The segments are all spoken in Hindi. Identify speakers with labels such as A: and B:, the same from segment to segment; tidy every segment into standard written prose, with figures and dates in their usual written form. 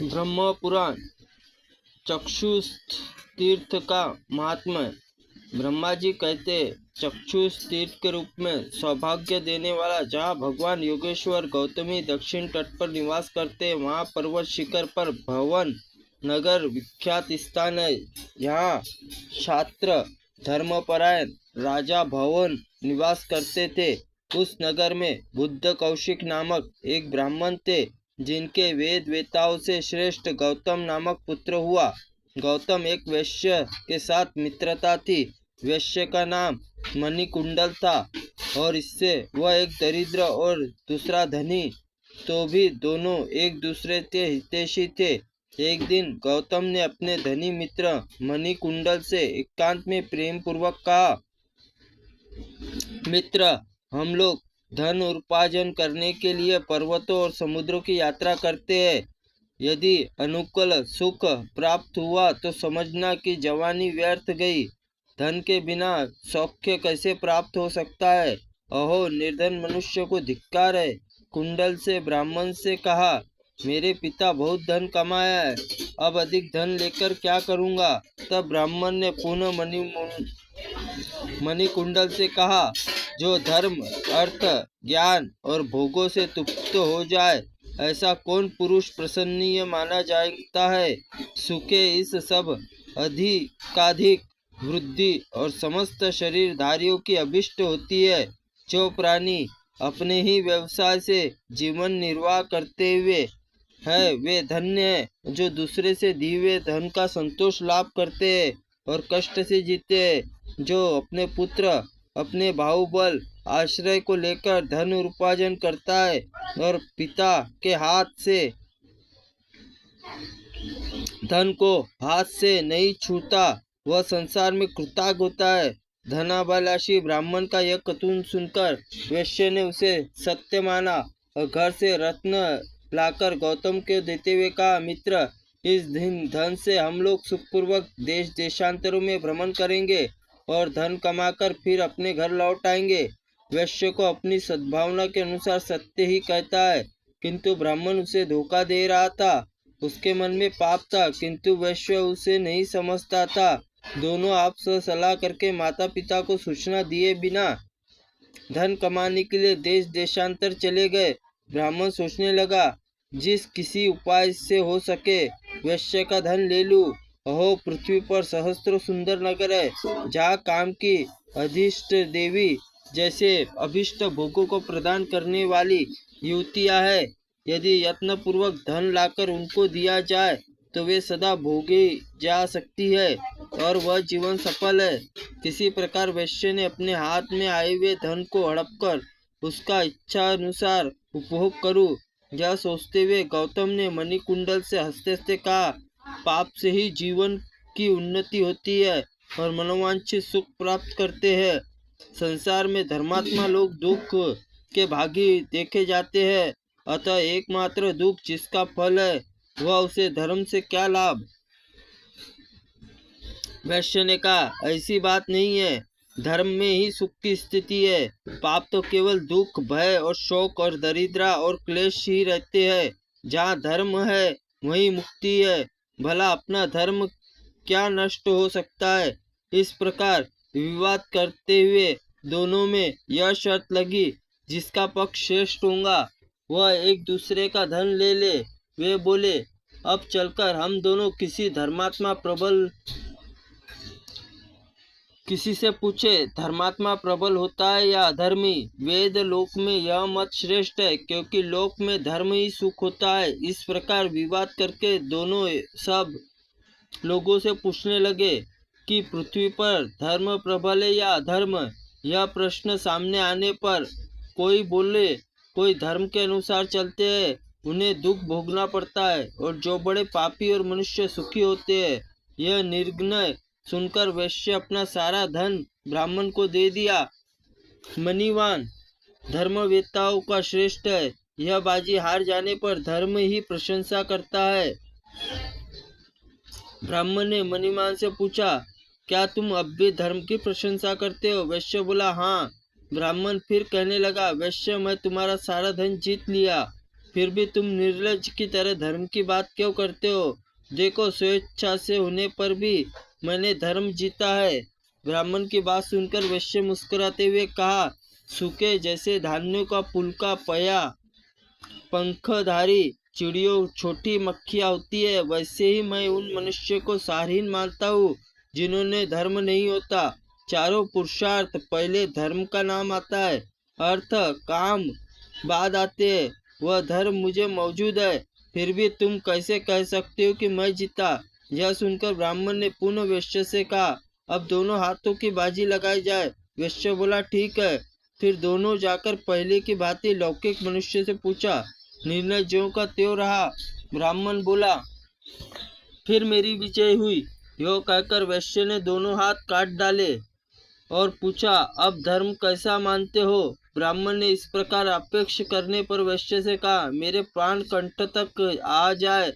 A: ब्रह्म पुराण चक्षुष तीर्थ का महात्मा। ब्रह्मा जी कहते, चक्षुष तीर्थ के रूप में सौभाग्य देने वाला जहाँ भगवान योगेश्वर गौतमी दक्षिण तट पर निवास करते, वहाँ पर्वत शिखर पर भवन नगर विख्यात स्थान है। यहाँ छात्र धर्मपरायण राजा भवन निवास करते थे। उस नगर में बुद्ध कौशिक नामक एक ब्राह्मण थे, जिनके वेद वेताओं से श्रेष्ठ गौतम नामक पुत्र हुआ। गौतम एक वैश्य के साथ मित्रता थी। वैश्य का नाम मणिकुंडल था और इससे वह एक दरिद्र और दूसरा धनी, तो भी दोनों एक दूसरे के हितैषी थे। एक दिन गौतम ने अपने धनी मित्र मणिकुंडल से एकांत में प्रेम पूर्वक कहा, मित्र, हम लोग धन उपार्जन करने के लिए पर्वतों और समुद्रों की यात्रा करते हैं। यदि अनुकूल सुख प्राप्त हुआ तो समझना कि जवानी व्यर्थ गई। धन के बिना सौख्य कैसे प्राप्त हो सकता है? अहो, निर्धन मनुष्य को धिक्कार है। कुंडल से ब्राह्मण से कहा, मेरे पिता बहुत धन कमाया है, अब अधिक धन लेकर क्या करूँगा? तब ब्राह्मण ने पुनः मणिकुंडल से कहा, जो धर्म अर्थ ज्ञान और भोगों से तृप्त हो जाए, ऐसा कौन पुरुष प्रसन्नीय माना जाता है? सुखे इस सब अधिकाधिक वृद्धि और समस्त शरीरधारियों की अभिष्ट होती है। जो प्राणी अपने ही व्यवसाय से जीवन निर्वाह करते हुए है, वे धन्य है। जो दूसरे से दिए हुए धन का संतोष लाभ करते हैं और कष्ट से जीते हैं। जो अपने पुत्र अपने बाहुबल आश्रय को लेकर धन उपार्जन करता है और पिता के हाथ से धन को हाथ से नहीं छूता, वह संसार में कृतज्ञ होता है। धनाभिलाषी ब्राह्मण का यह कथन सुनकर वैश्य ने उसे सत्य माना और घर से रत्न लाकर गौतम को देते हुए कहा, मित्र, इस धन से हम लोग सुखपूर्वक देश देशांतरों में भ्रमण करेंगे और धन कमाकर फिर अपने घर लौट आएंगे। वैश्य को अपनी सद्भावना के अनुसार सत्य ही कहता है, किंतु ब्राह्मण उसे धोखा दे रहा था। उसके मन में पाप था, किंतु वैश्य उसे नहीं समझता था। दोनों आपसे सलाह करके माता पिता को सूचना दिए बिना धन कमाने के लिए देश देशांतर चले गए। ब्राह्मण सोचने लगा, जिस किसी उपाय से हो सके वैश्य का धन ले लूं। अहो, पृथ्वी पर सहस्त्रों सुंदर नगर है, जहाँ काम की अधिष्ठ देवी जैसे अभिष्ट भोगों को प्रदान करने वाली युवतियाँ है। यदि यत्न पूर्वक धन लाकर उनको दिया जाए तो वे सदा भोगी जा सकती है और वह जीवन सफल है। किसी प्रकार वैश्य ने अपने हाथ में आए हुए धन को हड़प कर उसका इच्छा अनुसार उपभोग करूं, यह सोचते हुए गौतम ने मणिकुंडल से हंसते हंसते कहा, पाप से ही जीवन की उन्नति होती है और मनोवांछित सुख प्राप्त करते हैं। संसार में धर्मात्मा लोग दुख के भागी देखे जाते हैं, अतः एकमात्र दुख जिसका फल है वह उसे धर्म से क्या लाभ? वैश्य ने कहा, ऐसी बात नहीं है, धर्म में ही सुख की स्थिति है। पाप तो केवल दुख भय और शोक और दरिद्रा और क्लेश ही रहते हैं। जहाँ धर्म है वहीं मुक्ति है। भला अपना धर्म क्या नष्ट हो सकता है? इस प्रकार विवाद करते हुए दोनों में यह शर्त लगी, जिसका पक्ष श्रेष्ठ होगा वह एक दूसरे का धन ले ले। वे बोले, अब चलकर हम दोनों किसी धर्मात्मा प्रबल किसी से पूछे, धर्मात्मा प्रबल होता है या अधर्मी? वेद लोक में यह मत श्रेष्ठ है, क्योंकि लोक में धर्म ही सुख होता है। इस प्रकार विवाद करके दोनों सब लोगों से पूछने लगे कि पृथ्वी पर धर्म प्रबल है या अधर्म। यह प्रश्न सामने आने पर कोई बोले, कोई धर्म के अनुसार चलते हैं, उन्हें दुख भोगना पड़ता है, और जो बड़े पापी और मनुष्य सुखी होते हैं। यह निर्णय सुनकर वैश्य अपना सारा धन ब्राह्मण को दे दिया। मणिवान धर्मवेताओं का श्रेष्ठ है। यह बाजी हार जाने पर धर्म ही प्रशंसा करता है। ब्राह्मण ने मणिमान से पूछा, क्या तुम अब भी धर्म की प्रशंसा करते हो? वैश्य बोला, हाँ। ब्राह्मण फिर कहने लगा, वैश्य, मैं तुम्हारा सारा धन जीत लिया, फिर भी तुम निर्लज की तरह धर्म की बात क्यों करते हो? देखो, स्वेच्छा से होने पर भी मैंने धर्म जीता है। ब्राह्मण की बात सुनकर वैश्य मुस्कुराते हुए कहा, सूखे जैसे धान्यों का पुलका पया पंखधारी चिड़ियों छोटी मक्खियाँ होती है, वैसे ही मैं उन मनुष्य को सारहीन मानता हूँ जिन्होंने धर्म नहीं होता। चारों पुरुषार्थ पहले धर्म का नाम आता है, अर्थ काम बाद आते हैं। वह धर्म मुझे मौजूद है, फिर भी तुम कैसे कह सकते हो कि मैं जीता? यह सुनकर ब्राह्मण ने पुनः वैश्य से कहा, अब दोनों हाथों की बाजी लगाई जाए। वैश्य बोला, ठीक है। फिर दोनों जाकर पहले की भांति लौकिक मनुष्य से पूछा। निर्णय ज्यों का त्यों रहा। ब्राह्मण बोला, फिर मेरी विजय हुई। यो कहकर वैश्य ने दोनों हाथ काट डाले और पूछा, अब धर्म कैसा मानते हो? ब्राह्मण ने इस प्रकार अपेक्ष करने पर वैश्य से कहा, मेरे प्राण कंठ तक आ जाए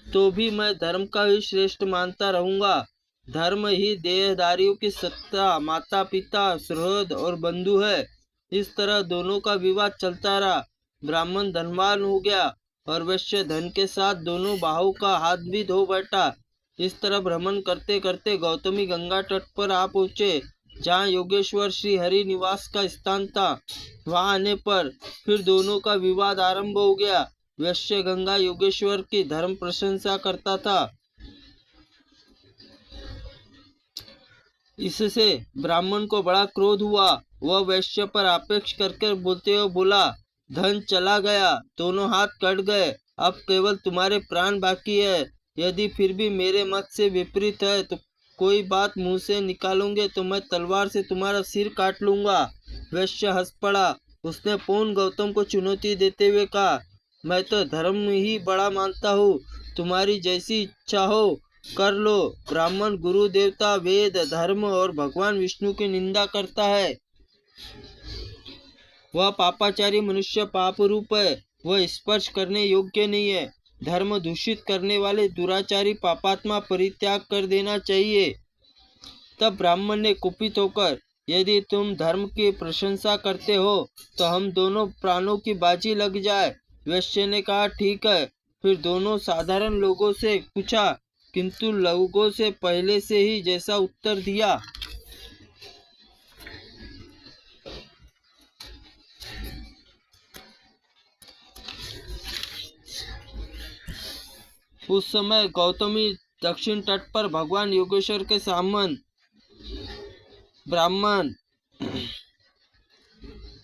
A: तो भी मैं धर्म का ही श्रेष्ठ मानता रहूंगा। धर्म ही देहधारियों की सत्ता, माता पिता, सुहृद और बंधु है। इस तरह दोनों का विवाद चलता रहा। ब्राह्मण धनवान हो गया और वैश्य धन के साथ दोनों बाहों का हाथ भी धो बैठा। इस तरह भ्रमण करते करते गौतमी गंगा तट पर आ पहुँचे, जहाँ योगेश्वर श्री हरि निवास का स्थान था। वहां आने पर फिर दोनों का विवाद आरंभ हो गया। वैश्य गंगा योगेश्वर की धर्म प्रशंसा करता था। इससे ब्राह्मण को बड़ा क्रोध हुआ। वह वैश्य पर आपेक्ष करके बोलते हुए बोला, धन चला गया, दोनों हाथ कट गए, अब केवल तुम्हारे प्राण बाकी है। यदि फिर भी मेरे मत से विपरीत है तो कोई बात मुंह से निकालोगे तो मैं तलवार से तुम्हारा सिर काट लूंगा। वैश्य हंस पड़ा। उसने पौन गौतम को चुनौती देते हुए कहा, मैं तो धर्म ही बड़ा मानता हूँ, तुम्हारी जैसी इच्छा हो कर लो। ब्राह्मण गुरु देवता वेद धर्म और भगवान विष्णु की निंदा करता है। वह पापाचारी मनुष्य पाप रूप है, वह स्पर्श करने योग्य नहीं है। धर्म दूषित करने वाले दुराचारी पापात्मा परित्याग कर देना चाहिए। तब ब्राह्मण ने कुपित होकर, यदि तुम धर्म की प्रशंसा करते हो तो हम दोनों प्राणों की बाजी लग जाए। वैश्य ने कहा, ठीक है। फिर दोनों साधारण लोगों से पूछा, किंतु लोगों से पहले से ही जैसा उत्तर दिया। उस समय गौतमी दक्षिण तट पर भगवान योगेश्वर के सामने ब्राह्मण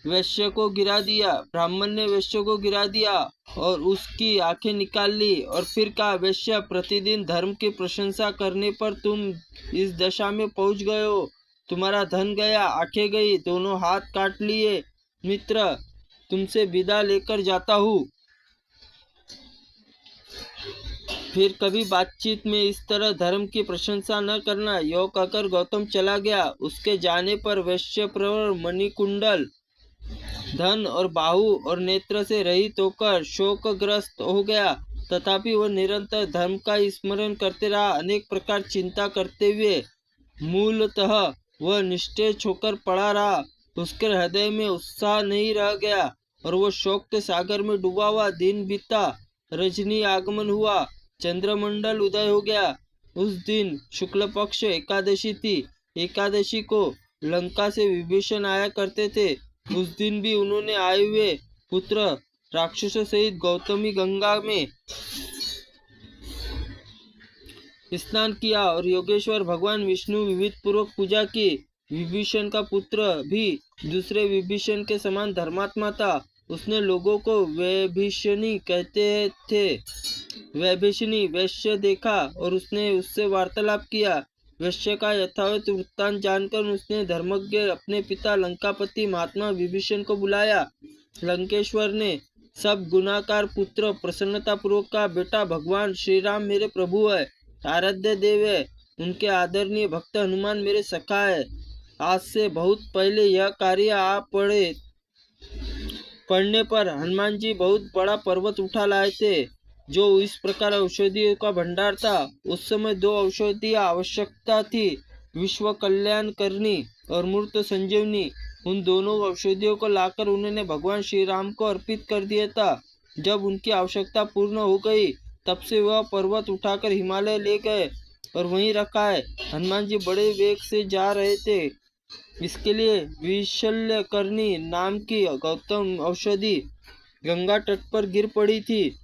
A: वैश्य को गिरा दिया। ब्राह्मण ने वैश्य को गिरा दिया और उसकी आंखें निकाल ली और फिर कहा, वैश्य, प्रतिदिन धर्म की प्रशंसा करने पर तुम इस दशा में पहुंच गए हो। तुम्हारा धन गया, आंखें गई, दोनों हाथ काट लिए। मित्र, तुमसे विदा लेकर जाता हूँ। फिर कभी बातचीत में इस तरह धर्म की प्रशंसा न करना। यो कहकर गौतम चला गया। उसके जाने पर वैश्य प्रवर मणिकुंडल, धन और बाहु और नेत्र से रहित होकर शोकग्रस्त हो गया। तथापि वह निरंतर धर्म का स्मरण करते रहा। अनेक प्रकार चिंता करते हुए मूलतः वह निस्तेज होकर पड़ा रहा। उसके हृदय में उत्साह नहीं रह गया और वह शोक के सागर में डूबा हुआ दिन बीता। रजनी आगमन हुआ, चंद्रमंडल उदय हो गया। उस दिन शुक्ल पक्ष एकादशी थी। एकादशी को लंका से विभीषण आया करते थे। उस दिन भी उन्होंने आए हुए पुत्र राक्षसों सहित गौतमी गंगा में स्नान किया और योगेश्वर भगवान विष्णु विविध पूर्वक पूजा की। विभीषण का पुत्र भी दूसरे विभीषण के समान धर्मात्मा था। उसने लोगों को वैभीषणी कहते थे। वैभीषणी वैश्य देखा और उसने उससे वार्तालाप किया। वैश्य का यथावत वृत्तांत जानकर उसने धर्मज्ञ अपने पिता लंकापति महात्मा विभीषण को बुलाया। लंकेश्वर ने सब गुणाकार पुत्र प्रसन्नता पूर्वक का, बेटा भगवान श्री राम मेरे प्रभु है, आराध्य देव है। उनके आदरणीय भक्त हनुमान मेरे सखा है। आज से बहुत पहले यह कार्य आप पढ़ने पर हनुमान जी बहुत बड़ा पर्वत उठा लाए थे, जो इस प्रकार औषधियों का भंडार था। उस समय दो औषधियाँ आवश्यकता थी, विश्व कल्याण करनी और मूर्त संजीवनी। उन दोनों औषधियों को लाकर उन्होंने भगवान श्री राम को अर्पित कर दिया था। जब उनकी आवश्यकता पूर्ण हो गई तब से वह पर्वत उठाकर हिमालय ले गए और वहीं रखा है। हनुमान जी बड़े वेग से जा रहे थे, इसके लिए विशल्यकर्णी नाम की गौतम औषधि गंगा तट पर गिर पड़ी थी।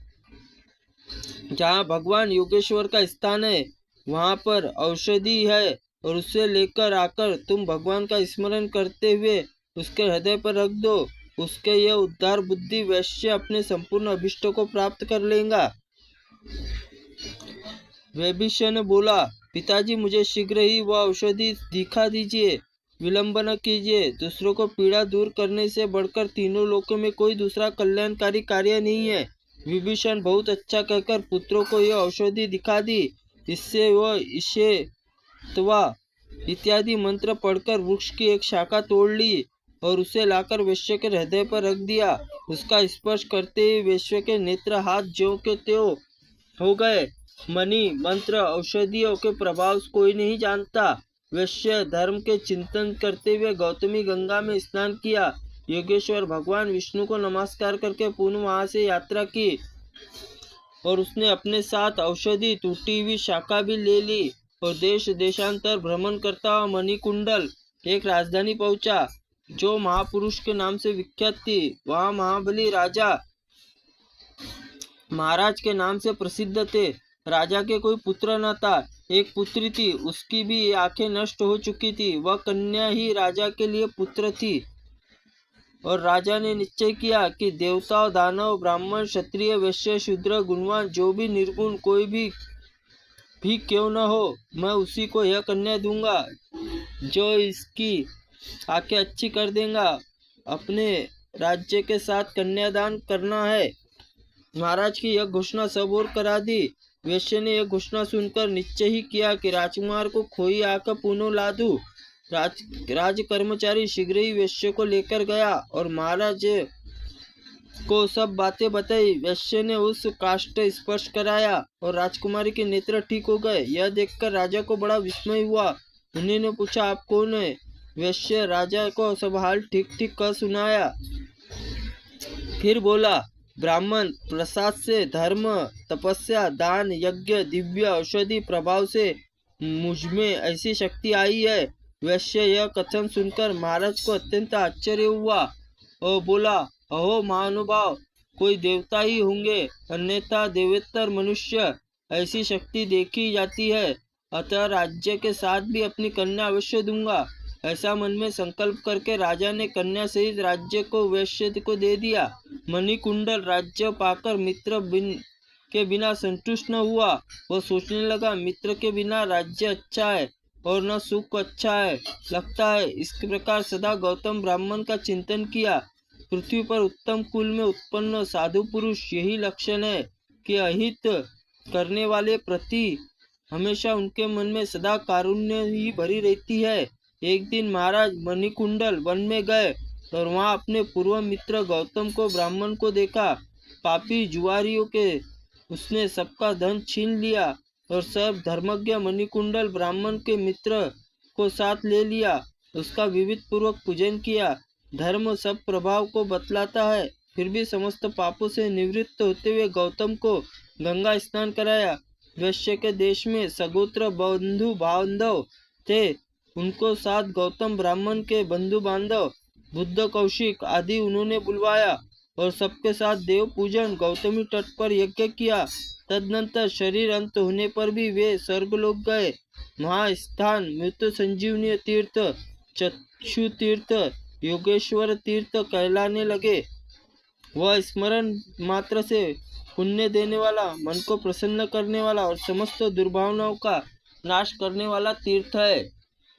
A: जहाँ भगवान योगेश्वर का स्थान है वहाँ पर औषधि है और उसे लेकर आकर तुम भगवान का स्मरण करते हुए उसके हृदय पर रख दो। उसके यह उद्धार बुद्धि वैश्य अपने संपूर्ण अभिष्टों को प्राप्त कर लेगा। वैभीष्य ने बोला, पिताजी मुझे शीघ्र ही वह औषधि दिखा दीजिए, विलंब न कीजिए। दूसरों को पीड़ा दूर करने से बढ़कर तीनों लोकों में कोई दूसरा कल्याणकारी कार्य नहीं है। विभीषण बहुत अच्छा कहकर पुत्रों को यह औषधि दिखा दी। इससे वह इसे तवा इत्यादि मंत्र पढ़कर वृक्ष की एक शाखा तोड़ ली और उसे लाकर वैश्य के हृदय पर रख दिया। उसका स्पर्श करते ही वैश्य के नेत्र हाथ ज्यों के त्यों हो गए। मणि मंत्र औषधियों के प्रभाव कोई नहीं जानता। वैश्य धर्म के चिंतन करते हुए गौतमी गंगा में स्नान किया। योगेश्वर भगवान विष्णु को नमस्कार करके पुनः वहां से यात्रा की और उसने अपने साथ औषधि टूटी हुई शाखा भी ले ली और देश देशांतर भ्रमण करता हुआ मणिकुंडल एक राजधानी पहुंचा जो महापुरुष के नाम से विख्यात थी। वहां महाबली राजा महाराज के नाम से प्रसिद्ध थे। राजा के कोई पुत्र न था, एक पुत्री थी, उसकी भी आंखें नष्ट हो चुकी थी। वह कन्या ही राजा के लिए पुत्र थी और राजा ने निश्चय किया कि देवता दानव ब्राह्मण क्षत्रिय वैश्य शूद्र गुणवान जो भी निर्गुण कोई भी क्यों न हो, मैं उसी को यह कन्या दूंगा जो इसकी आंखें अच्छी कर देगा। अपने राज्य के साथ कन्यादान करना है। महाराज की यह घोषणा सब और करा दी। वैश्य ने यह घोषणा सुनकर निश्चय ही किया कि राजकुमार को खोई आकर पुनः ला दूं। राज कर्मचारी शीघ्र ही वैश्य को लेकर गया और महाराज को सब बातें बताई। वैश्य ने उस काष्ठ स्पर्श कराया और राजकुमारी के नेत्र ठीक हो गए। यह देखकर राजा को बड़ा विस्मय हुआ। उन्होंने पूछा, आप कौन है? वैश्य राजा को सब हाल ठीक ठीक कह सुनाया। फिर बोला, ब्राह्मण प्रसाद से धर्म तपस्या दान यज्ञ दिव्य औषधि प्रभाव से मुझमें ऐसी शक्ति आई है। वैश्य यह कथन सुनकर महाराज को अत्यंत आश्चर्य हुआ और बोला, अहो महानुभाव, कोई देवता ही होंगे, अन्यथा देवेतर मनुष्य ऐसी शक्ति देखी जाती है। अतः राज्य के साथ भी अपनी कन्या अवश्य दूंगा। ऐसा मन में संकल्प करके राजा ने कन्या सहित राज्य को वैश्य को दे दिया। मणिकुंडल राज्य पाकर मित्र के बिना संतुष्ट न हुआ। वह सोचने लगा, मित्र के बिना राज्य अच्छा है और न सुख अच्छा है लगता है। इस प्रकार सदा गौतम ब्राह्मण का चिंतन किया। पृथ्वी पर उत्तम कुल में उत्पन्न साधु पुरुष यही लक्षण है कि अहित करने वाले प्रति हमेशा उनके मन में सदा कारुण्य ही भरी रहती है। एक दिन महाराज मणिकुंडल वन में गए और वहां अपने पूर्व मित्र गौतम को ब्राह्मण को देखा। पापी जुआरियों के उसने सबका धन छीन लिया और सब धर्मज्ञ मणिकुंडल ब्राह्मण के मित्र को साथ ले लिया। उसका विविध पूर्वक पूजन किया। धर्म सब प्रभाव को बतलाता है। फिर भी समस्त पापों से निवृत्त होते हुए गौतम को गंगा स्नान कराया। वैश्य के देश में सगोत्र बंधु बांधव थे, उनको साथ गौतम ब्राह्मण के बंधु बांधव बुद्ध कौशिक आदि उन्होंने बुलवाया और सबके साथ देव पूजन गौतमी तट पर यज्ञ किया। तदनंतर शरीर अंत होने पर भी वे स्वर्गलोक गए। वहाँ स्थान मृत्यु संजीवनी तीर्थ चक्षु तीर्थ योगेश्वर तीर्थ कहलाने लगे। वह स्मरण मात्र से पुण्य देने वाला, मन को प्रसन्न करने वाला और समस्त दुर्भावनाओं का नाश करने वाला तीर्थ है।